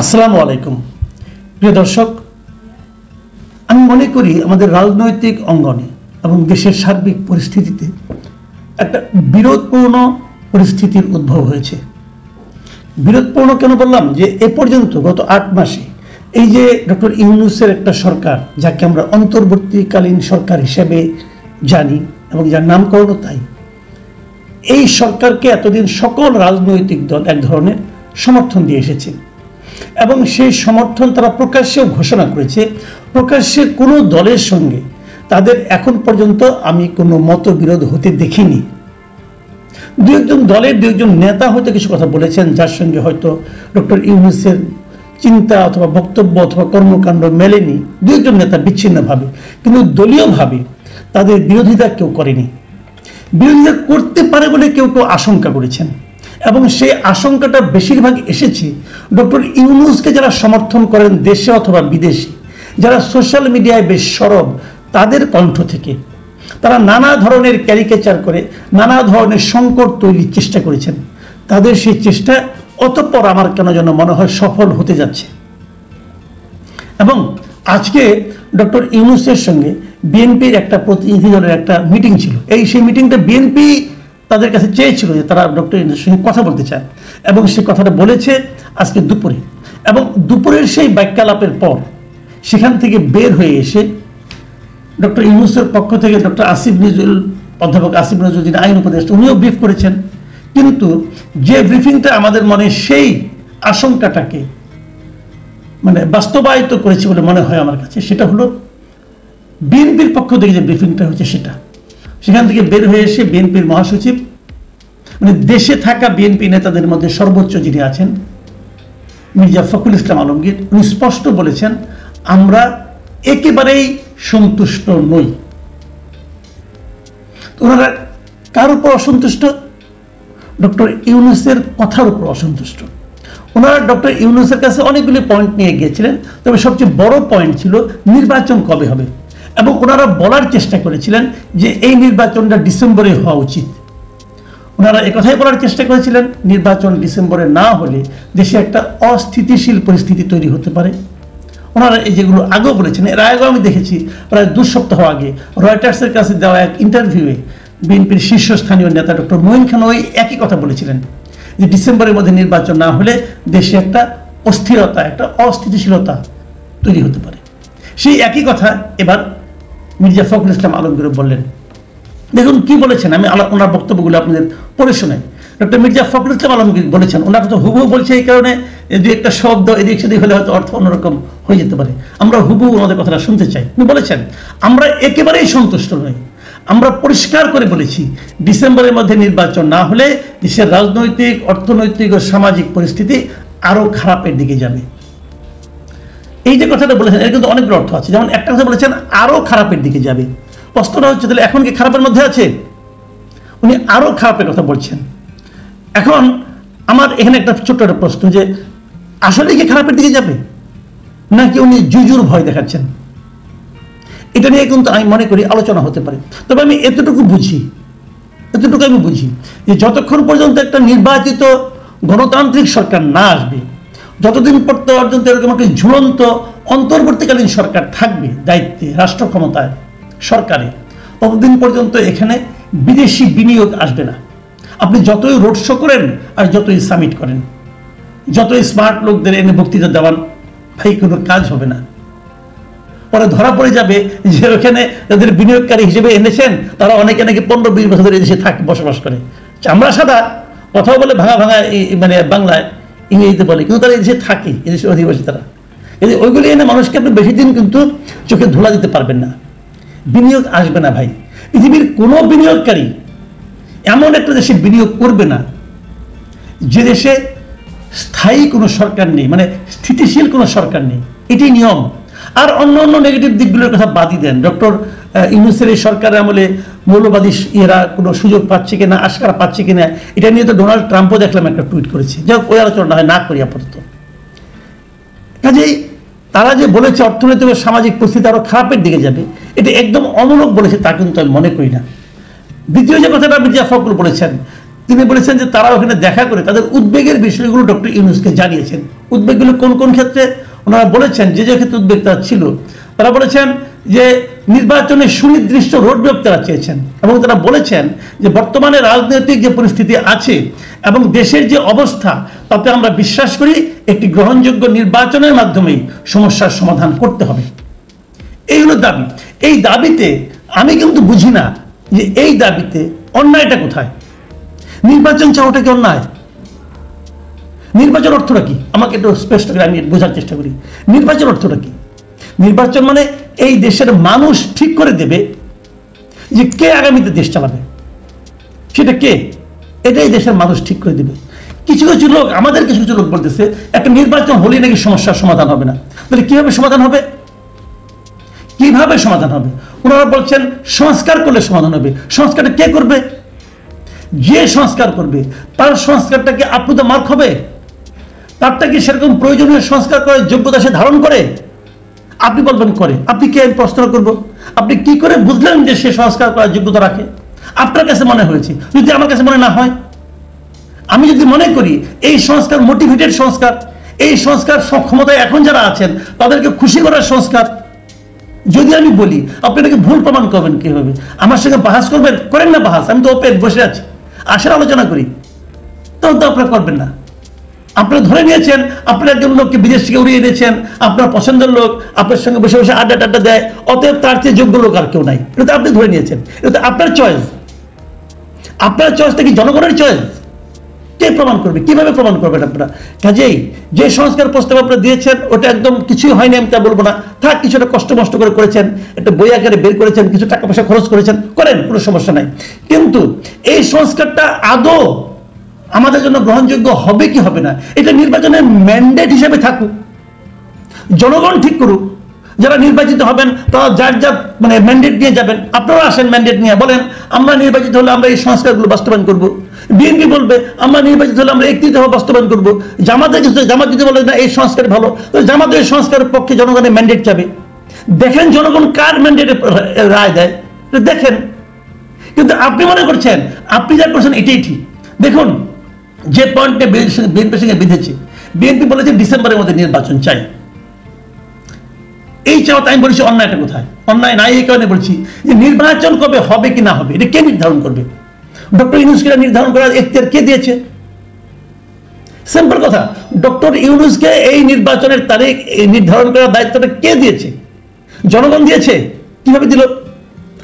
আসসালামু আলাইকুম প্রিয় দর্শক, আমি মনে করি আমাদের রাজনৈতিক অঙ্গনে এবং দেশের সার্বিক পরিস্থিতিতে একটা বিরোধপূর্ণ পরিস্থিতির উদ্ভব হয়েছে। বিরোধপূর্ণ কেন বললাম? যে এ পর্যন্ত গত 8 মাসে এই যে ডক্টর ইউনূসের একটা সরকার, যাকে আমরা অন্তর্বর্তীকালীন সরকার হিসেবে জানি এবং যার নামকরণও তাই, এই সরকারকে এতদিন সকল রাজনৈতিক দল এক ধরনের সমর্থন দিয়ে এসেছে এবং সেই সমর্থন তারা প্রকাশ্যেও ঘোষণা করেছে। প্রকাশ্যে কোনো দলের সঙ্গে তাদের এখন পর্যন্ত আমি কোনো মতবিরোধ হতে দেখিনি। দু একজন দলের দু একজন নেতা হয়তো কিছু কথা বলেছেন, যার সঙ্গে হয়তো ডক্টর ইউনূসের চিন্তা অথবা বক্তব্য অথবা কর্মকাণ্ড মেলেনি, দু একজন নেতা বিচ্ছিন্নভাবে, কিন্তু দলীয়ভাবে তাদের বিরোধিতা কেউ করেনি। বিরোধিতা করতে পারে বলে কেউ কেউ আশঙ্কা করেছেন এবং সেই আশঙ্কাটা বেশিরভাগ এসেছে ডক্টর ইউনূসকে যারা সমর্থন করেন দেশে অথবা বিদেশে, যারা সোশ্যাল মিডিয়ায় বেশ সরব, তাদের কণ্ঠ থেকে। তারা নানা ধরনের ক্যারিকেচার করে নানা ধরনের সংকট তৈরির চেষ্টা করেছেন। তাদের সেই চেষ্টা অতঃপর আমার কেন যেন মনে হয় সফল হতে যাচ্ছে। এবং আজকে ডক্টর ইউনূসের সঙ্গে বিএনপির একটা প্রতিনিধি দলের একটা মিটিং ছিল। সেই মিটিংটা বিএনপি তাদের কাছে চেয়েছিল যে তারা ডক্টর ইউনূসের সঙ্গে কথা বলতে চায় এবং সে কথাটা বলেছে আজকে দুপুরে। এবং দুপুরের সেই বাক্যালাপের পর সেখান থেকে বের হয়ে এসে ডক্টর ইউনূসের পক্ষ থেকে ডক্টর অধ্যাপক আসিফ নজরুল, যিনি আইন উপদেষ্টা, উনিও ব্রিফ করেছেন। কিন্তু যে ব্রিফিংটা আমাদের মনে সেই আশঙ্কাটাকে বাস্তবায়িত করেছে বলে মনে হয় আমার কাছে, সেটা হলো বিএনপির পক্ষ থেকে যে ব্রিফিংটা হচ্ছে সেটা। সেখান থেকে বের হয়ে এসে বিএনপির মহাসচিব, দেশে থাকা বিএনপি নেতাদের মধ্যে সর্বোচ্চ যিনি আছেন, মির্জা ফখরুল ইসলাম আলমগীর, উনি স্পষ্ট বলেছেন আমরা একেবারেই সন্তুষ্ট নই। ওনারা কার উপর অসন্তুষ্ট? ডক্টর ইউনূসের কথার উপর অসন্তুষ্ট। ওনারা ডক্টর ইউনূসের কাছে অনেকগুলি পয়েন্ট নিয়ে গিয়েছিলেন, তবে সবচেয়ে বড় পয়েন্ট ছিল নির্বাচন কবে হবে। এবং ওনারা বলার চেষ্টা করেছিলেন যে এই নির্বাচনটা ডিসেম্বরে হওয়া উচিত। ওনারা একথাই বলার চেষ্টা করেছিলেন নির্বাচন ডিসেম্বরে না হলে দেশে একটা অস্থিতিশীল পরিস্থিতি তৈরি হতে পারে। ওনারা এই যেগুলো আগেও বলেছেন, এর আগেও আমি দেখেছি প্রায় 2 সপ্তাহ আগে রয়টার্সের কাছে দেওয়া এক ইন্টারভিউয়ে বিএনপির শীর্ষস্থানীয় নেতা ডক্টর মঈন খান ওই একই কথা বলেছিলেন যে ডিসেম্বরের মধ্যে নির্বাচন না হলে দেশে একটা অস্থিরতা, একটা অস্থিতিশীলতা তৈরি হতে পারে। সেই একই কথা এবার মির্জা ফখরুল ইসলাম আলমগীর বললেন। দেখুন কি বলেছেন, আমি ওনার বক্তব্যগুলো আপনাদের পড়ে শোনাই। ডক্টর মির্জা ফখরুল ইসলাম আলমগীর বলেছেন, ওনার কথা হুবহু বলছে এই কারণে দু একটা শব্দ এদিক সেদিক হলে হয়তো অর্থ অন্যরকম হয়ে যেতে পারে। আমরা হুবহু ওনাদের কথাটা শুনতে চাই। উনি বলেছেন আমরা একেবারেই সন্তুষ্ট নই। আমরা পরিষ্কার করে বলেছি ডিসেম্বরের মধ্যে নির্বাচন না হলে দেশের রাজনৈতিক, অর্থনৈতিক ও সামাজিক পরিস্থিতি আরও খারাপের দিকে যাবে। এই যে কথাটা বলেছেন এর কিন্তু অনেকগুলো অর্থ আছে। যেমন একটা কথা বলেছেন আরও খারাপের দিকে যাবে। প্রশ্নটা হচ্ছে তাহলে এখন কি খারাপের মধ্যে আছে? উনি আরও খারাপের কথা বলছেন। এখন আমার এখানে একটা ছোট্ট একটা প্রশ্ন, যে আসলে কি খারাপের দিকে যাবে নাকি উনি জুজুর ভয় দেখাচ্ছেন? এটা নিয়ে কিন্তু আমি মনে করি আলোচনা হতে পারে। তবে আমি এতটুকু বুঝি যে যতক্ষণ পর্যন্ত একটা নির্বাচিত গণতান্ত্রিক সরকার না আসবে, যতদিন পর্যন্ত এরকম একটা ঝুলন্ত অন্তর্বর্তীকালীন সরকার থাকবে দায়িত্বে, রাষ্ট্র ক্ষমতায়, সরকারে, ততদিন পর্যন্ত এখানে বিদেশি বিনিয়োগ আসবে না। আপনি যতই রোড শো করেন আর যতই সামিট করেন, যতই স্মার্ট লোকদের এনে বক্তৃতা দেওয়ান, ভাই কোনো কাজ হবে না। পরে ধরা পড়ে যাবে যে ওখানে যাদের বিনিয়োগকারী হিসেবে এনেছেন তারা অনেকে নাকি 15-20 বছর ধরে এদেশে বসবাস করে। চামড়া সাদা, কথাও বলে ভাঙা ভাঙা বাংলায়, ইংরেজিতে বলে, কিন্তু তারা এদেশে থাকে, এদেশের অধিবাসী তারা। ওইগুলি এনে মানুষকে আপনি বেশি দিন কিন্তু চোখে ধোলা দিতে পারবেন না। বিনিয়োগ আসবে না ভাই। পৃথিবীর কোনো বিনিয়োগকারী এমন একটা দেশে বিনিয়োগ করবে না যে দেশে স্থায়ী কোনো সরকার নেই, স্থিতিশীল কোনো সরকার নেই। এটি নিয়ম। আর অন্য নেগেটিভ দিকগুলোর কথা বাদই দেন। ডক্টর ইউনূসের এই সরকারের আমলে মৌলবাদী এরা কোনো সুযোগ পাচ্ছে কিনা, আশকারা পাচ্ছে কিনা, এটা নিয়ে তো ডোনাল্ড ট্রাম্পও দেখলাম একটা টুইট করেছে। যাই হোক, ওই আলোচনা হয় না করি আপাতত। কাজেই তারা যে বলেছে অর্থনৈতিক ও সামাজিক পরিস্থিতি আরও খারাপের দিকে যাবে, এটা একদম অমূলক বলেছে তা কিন্তু আমি মনে করি না। দ্বিতীয় যে কথাটা মির্জা ফখরুল বলেছেন, তিনি বলেছেন যে তারা ওখানে দেখা করে তাদের উদ্বেগের বিষয়গুলো ডক্টর ইউনূসকে জানিয়েছেন। উদ্বেগগুলো কোন কোন ক্ষেত্রে ওনারা বলেছেন, যে ক্ষেত্রে উদ্বেগ তারা ছিল, তারা বলেছেন যে নির্বাচনের সুনির্দিষ্ট রোডম্যাপ তারা চেয়েছেন, এবং তারা বলেছেন যে বর্তমানে রাজনৈতিক যে পরিস্থিতি আছে এবং দেশের যে অবস্থা, তাতে আমরা বিশ্বাস করি একটি গ্রহণযোগ্য নির্বাচনের মাধ্যমেই সমস্যার সমাধান করতে হবে। এই হলো দাবি। এই দাবিতে আমি কিন্তু বুঝি না যে এই দাবিতে অন্যায়টা কোথায়। নির্বাচন চাওয়াটা কি অন্যায়? নির্বাচন অর্থটা কি আমাকে একটু স্পষ্ট করে আমি বোঝার চেষ্টা করি। নির্বাচন অর্থটা কি? নির্বাচন মানে এই দেশের মানুষ ঠিক করে দেবে যে কে আগামীতে দেশ চালাবে, সেটা কে, এটাই দেশের মানুষ ঠিক করে দেবে। কিছু কিছু লোক, আমাদের কিছু কিছু লোক বলতেছে একটা নির্বাচন হলেই নাকি সমস্যার সমাধান হবে না। তাহলে কিভাবে সমাধান হবে? কিভাবে সমাধান হবে? ওনারা বলছেন সংস্কার করলে সমাধান হবে। সংস্কারটা কে করবে? যে সংস্কার করবে তার সংস্কারটা কি আপ টু দ্য মার্ক হবে? তারটা কি সেরকম প্রয়োজনীয় সংস্কার করার যোগ্যতা সে ধারণ করে? আপনি বলবেন করে। আপনি কে প্রশ্ন করবো? আপনি কি করে বুঝলেন যে সে সংস্কার করার যোগ্যতা রাখে? আপনার কাছে মনে হয়েছে, যদি আমার কাছে মনে না হয়, আমি যদি মনে করি এই সংস্কার মোটিভেটেড সংস্কার, এই সংস্কার সক্ষমতায় এখন যারা আছেন তাদেরকে খুশি করার সংস্কার, যদি আমি বলি, আপনি এটাকে ভুল প্রমাণ করবেন কিভাবে? আমার সঙ্গে বাহাস করবেন? করেন না বাহাস, আমি তো ওপেন বসে আছি, আসেন আলোচনা করি। তখন তো আপনারা করবেন না। আপনারা ধরে নিয়েছেন আপনার একজন লোককে বিদেশ থেকে উড়িয়ে এনেছেন, আপনার পছন্দের লোক আপনার সঙ্গে বসে বসে আড্ডা টাড্ডা দেয়, অতএব তার চেয়ে যোগ্য লোক আর কেউ নাই। এটা তো আপনি ধরে নিয়েছেন, এটা তো আপনার চয়েস। আপনার চয়েসটা কি জনগণের চয়েস? কে প্রমাণ করবে? কিভাবে প্রমাণ করবেন আপনারা? কাজেই যে সংস্কার প্রস্তাব আপনারা দিয়েছেন ওটা একদম কিছুই হয়নি আমি তা বলবো না। থাক, কিছুটা কষ্ট মষ্ট করে করেছেন, একটা বই আকারে বের করেছেন, কিছু টাকা পয়সা খরচ করেছেন, করেন, কোনো সমস্যা নাই। কিন্তু এই সংস্কারটা আদৌ আমাদের জন্য গ্রহণযোগ্য হবে কি হবে না, এটা নির্বাচনের ম্যান্ডেট হিসেবে থাকুক, জনগণ ঠিক করুক। যারা নির্বাচিত হবেন তারা যার যার মানে ম্যান্ডেট নিয়ে যাবেন। আপনারা আসেন ম্যান্ডেট নিয়ে, বলেন আমরা নির্বাচিত হলে আমরা এই সংস্কারগুলো বাস্তবায়ন করব। বিএনপি বলবে আমরা নির্বাচিত হলে আমরা একত্রিত হওয়া বাস্তবায়ন করব। জামাত যদি বলে না এই সংস্কার ভালো, তো জামাত এই সংস্কারের পক্ষে জনগণের ম্যান্ডেট যাবে। দেখেন জনগণ কার ম্যান্ডেটে রায় দেয়, দেখেন। কিন্তু আপনি মনে করছেন আপনি যা করছেন এটাই ঠিক। দেখুন, যে পয়েন্টে বিএনপির সঙ্গে বিঁধেছে, বিএনপি বলেছে ডিসেম্বরের মধ্যে নির্বাচন চাই। এই চাওয়াতে আমি বলছি অন্যায়টা কোথায়? অন্যায় নাই এই কারণে বলছি যে নির্বাচন কবে হবে কি না হবে এটা কে নির্ধারণ করবে? ডক্টর ইউনূসকে নির্ধারণ করার এখতিয়ার কে দিয়েছে? সিম্পল কথা, ডক্টর ইউনূসকে এই নির্বাচনের তারিখ নির্ধারণ করার দায়িত্বটা কে দিয়েছে? জনগণ দিয়েছে। কিভাবে দিল?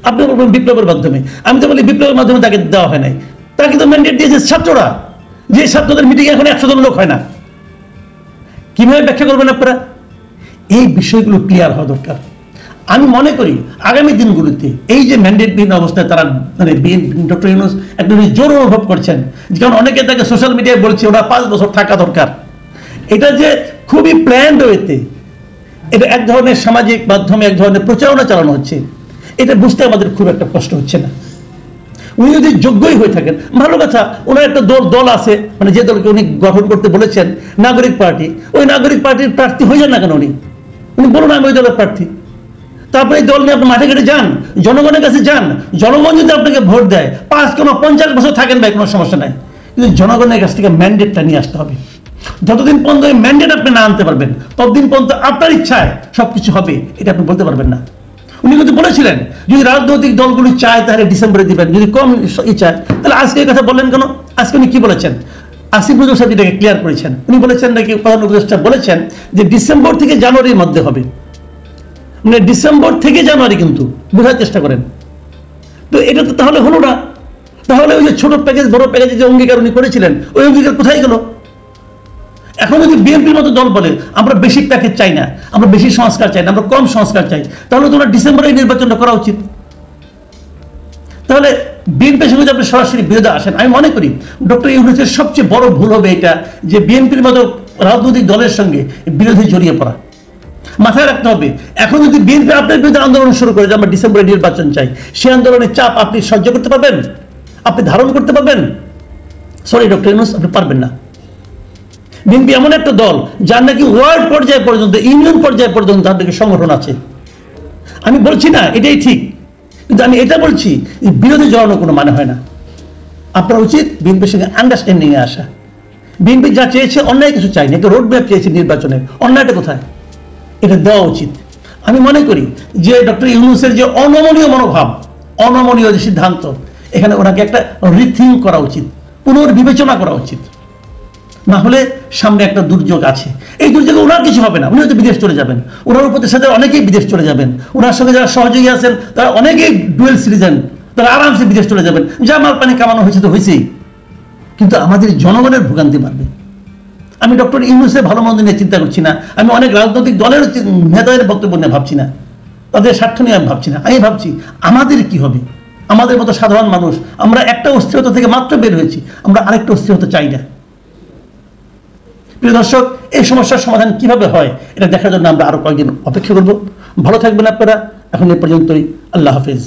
আপনি বলবেন বিপ্লবের মাধ্যমে। আমি তো বলি বিপ্লবের মাধ্যমে তাকে দেওয়া হয় নাই, তাকে তো ম্যান্ডেট দিয়েছে ছাত্ররা। যে ছাত্রদের মিটিং এখন 100 জন লোক হয় না। কিভাবে ব্যাখ্যা করবেন আপনারা? এই বিষয়গুলো ক্লিয়ার হওয়া দরকার। আমি মনে করি আগামী দিনগুলোতে এই যে ম্যান্ডেটবিহীন অবস্থায় তারা মানে ডক্টর ইউনূস একটা জোর অনুভব করছেন, কারণ অনেকে তাকে সোশ্যাল মিডিয়ায় বলছে ওরা 5 বছর থাকা দরকার। এটা যে খুবই প্ল্যান্ড ওয়েতে, এটা এক ধরনের সামাজিক মাধ্যমে এক ধরনের প্রচারণা চালানো হচ্ছে, এটা বুঝতে আমাদের খুব একটা কষ্ট হচ্ছে না। উনি যদি যোগ্যই হয়ে থাকেন ভালো কথা, ওনার একটা দল আছে, মানে যে দলকে উনি গঠন করতে বলেছেন নাগরিক পার্টি, ওই নাগরিক পার্টির প্রার্থী হয়ে যান না কেন? উনি বলুন আমি ওই দলের প্রার্থী। তারপরে এই দল নিয়ে আপনি মাঠে ঘাটে যান, জনগণের কাছে যান। জনগণ যদি আপনাকে ভোট দেয় 5 কিংবা 50 বছর থাকেন ভাই, কোনো সমস্যা নাই, কিন্তু জনগণের কাছ থেকে ম্যান্ডেটটা নিয়ে আসতে হবে। যতদিন পর্যন্ত এই ম্যান্ডেট আপনি না আনতে পারবেন ততদিন পর্যন্ত আপনার ইচ্ছায় সবকিছু হবে এটা আপনি বলতে পারবেন না। উনি কিন্তু বলেছিলেন যদি রাজনৈতিক দলগুলি চায় তাহলে ডিসেম্বরে দিবেন, যদি কম চায় তাহলে আজকে এই কথা বললেন কেন? আজকে উনি কি বলেছেন? আসিফ নজরুল সাহেব এটাকে ক্লিয়ার করেছেন। উনি বলেছেন নাকি প্রধান উপদেষ্টা বলেছেন যে ডিসেম্বর থেকে জানুয়ারির মধ্যে হবে, মানে ডিসেম্বর থেকে জানুয়ারি, কিন্তু বোঝার চেষ্টা করেন। তো এটা তো তাহলে হলো না। তাহলে ওই যে ছোট প্যাকেজ বড় প্যাকেজে যে অঙ্গীকার উনি করেছিলেন ওই অঙ্গীকার কোথায় গেল? এখন যদি বিএনপির মতো দল বলে আমরা বেশি প্যাকেজ চাই না, আমরা বেশি সংস্কার চাই না, আমরা কম সংস্কার চাই, তাহলে তোমরা ডিসেম্বরে নির্বাচনটা করা উচিত। তাহলে বিএনপির সঙ্গে যদি আপনি সরাসরি বিরোধে আসেন, আমি মনে করি ডক্টর ইউনূসের সবচেয়ে বড় ভুল হবে এটা যে বিএনপির মতো রাজনৈতিক দলের সঙ্গে বিরোধী জড়িয়ে পড়া। মাথায় রাখতে হবে, এখন যদি বিএনপি আপনার বিরুদ্ধে আন্দোলন শুরু করে যে আমরা ডিসেম্বরে নির্বাচন চাই, সেই আন্দোলনের চাপ আপনি সহ্য করতে পারবেন? আপনি ধারণ করতে পারবেন? সরি ডক্টর ইউনূস, আপনি পারবেন না। বিএনপি এমন একটা দল যার নাকি ওয়ার্ল্ড পর্যায়ে পর্যন্ত, ইউনিয়ন পর্যায়ে পর্যন্ত তার নাকি সংগঠন আছে। আমি বলছি না এটাই ঠিক, কিন্তু আমি এটা বলছি বিরোধী জড়ানো কোনো মানে হয় না। আপনার উচিত বিএনপির সঙ্গে আন্ডারস্ট্যান্ডিংয়ে আসা। বিএনপি যা চেয়েছে অন্যায় কিছু চাইনি, একটা রোড ম্যাপ চেয়েছে নির্বাচনের, অন্যায়টা কোথায়? এটা দেওয়া উচিত। আমি মনে করি যে ডক্টর ইউনূসের যে অনমনীয় মনোভাব, অনমনীয় যে সিদ্ধান্ত, এখানে ওনাকে একটা রিথিঙ্ক করা উচিত, পুনর্বিবেচনা করা উচিত। না হলে সামনে একটা দুর্যোগ আছে, এই দুর্যোগে ওনার কিছু হবে না, উনি হয়তো বিদেশ চলে যাবেন, ওনার উপদেষ্টাদের অনেকেই বিদেশ চলে যাবেন, ওনার সঙ্গে যারা সহযোগী আছেন তারা অনেকেই ডুয়েল সিটিজেন, তারা আরামসে বিদেশ চলে যাবেন, যা মাল পানি কামানো হয়েছে তো হয়েছেই, কিন্তু আমাদের জনগণের ভোগান্তি বাড়বে। আমি ডক্টর ইউনূসের ভালো মন্দ নিয়ে চিন্তা করছি না, আমি অনেক রাজনৈতিক দলের নেতাদের বক্তব্য নিয়ে ভাবছি না, তাদের স্বার্থ নিয়ে আমি ভাবছি না, আমি ভাবছি আমাদের কি হবে, আমাদের মতো সাধারণ মানুষ, আমরা একটা অস্থিরতা থেকে মাত্র বের হয়েছি, আমরা আরেকটা অস্থিরতা চাই না। প্রিয় দর্শক, এই সমস্যার সমাধান কিভাবে হয় এটা দেখার জন্য আমরা আরো কয়েকদিন অপেক্ষা করব। ভালো থাকবেন আপনারা, এখন এ পর্যন্তই। আল্লাহ হাফেজ।